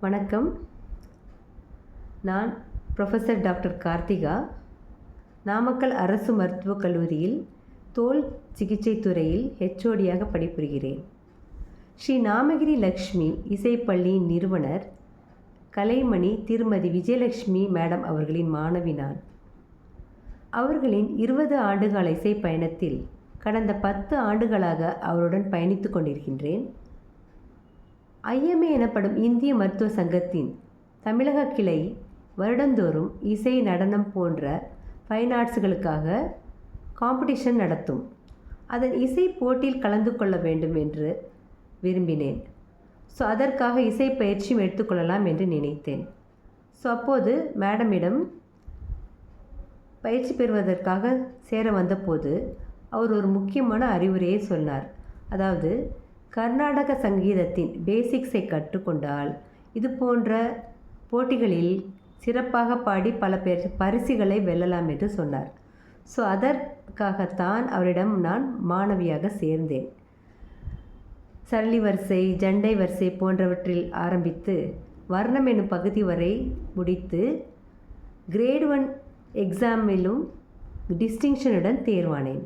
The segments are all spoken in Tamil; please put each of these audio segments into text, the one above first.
வணக்கம். நான் ப்ரொஃபஸர் டாக்டர் கார்த்திகா, நாமக்கல் அரசு மருத்துவக் கல்லூரியில் தோல் சிகிச்சை துறையில் ஹெச்ஓடியாக பணிபுரிகிறேன். ஸ்ரீ நாமகிரி லக்ஷ்மி இசைப்பள்ளியின் நிறுவனர் கலைமணி திருமதி விஜயலட்சுமி மேடம் அவர்களின் மாணவி நான். அவர்களின் 20 ஆண்டுகால இசை பயணத்தில் கடந்த 10 ஆண்டுகளாக அவருடன் பயணித்து கொண்டிருக்கின்றேன். ஐஎம்ஏ எனப்படும் இந்திய மருத்துவ சங்கத்தின் தமிழக கிளை வருடந்தோறும் இசை, நடனம் போன்ற ஃபைன் ஆர்ட்ஸுகளுக்காக காம்படிஷன் நடத்தும். அதன் இசை போட்டியில் கலந்து கொள்ள வேண்டும் என்று விரும்பினேன். அதற்காக இசை பயிற்சியும் எடுத்துக்கொள்ளலாம் என்று நினைத்தேன். அப்போது மேடமிடம் பயிற்சி பெறுவதற்காக சேர வந்தபோது அவர் ஒரு முக்கியமான அறிவுரையை சொன்னார். அதாவது, கர்நாடக சங்கீதத்தின் பேசிக்ஸை கற்றுக்கொண்டால் இது போன்ற போட்டிகளில் சிறப்பாக பாடி பல பரிசுகளை வெல்லலாம் என்று சொன்னார். அதற்காகத்தான் அவரிடம் நான் மாணவியாக சேர்ந்தேன். சரளி வரிசை, ஜண்டை வரிசை போன்றவற்றில் ஆரம்பித்து வர்ணம் எனும் பகுதி வரை முடித்து கிரேட் 1 எக்ஸாமிலும் டிஸ்டிங்ஷனுடன் தேர்வானேன்.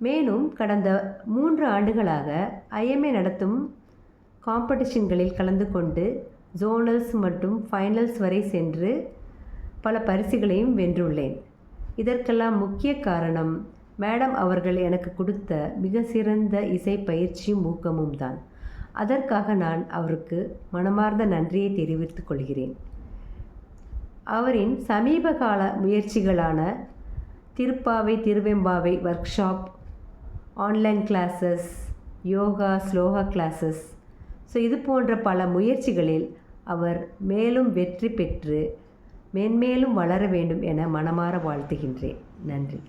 மேலும் கடந்த 3 ஆண்டுகளாக ஐஎம்ஏ நடத்தும் காம்படிஷன்களில் கலந்து கொண்டு ஜோனல்ஸ் மற்றும் ஃபைனல்ஸ் வரை சென்று பல பரிசுகளையும் வென்றுள்ளேன். இதற்கெல்லாம் முக்கிய காரணம் மேடம் அவர்கள் எனக்கு கொடுத்த மிக சிறந்த இசை பயிற்சியும் ஊக்கமும் தான். அதற்காக நான் அவருக்கு மனமார்ந்த நன்றியை தெரிவித்துக் கொள்கிறேன். அவரின் சமீப கால முயற்சிகளான Tiruppavai, Tiruvempavai workshop, online classes, yoga, sloka classes, இது போன்ற பல முயற்சிகளில் அவர் மேலும் வெற்றி பெற்று மென்மேலும் வளர வேண்டும் என மனமாற வாழ்த்துகின்றேன். நன்றி.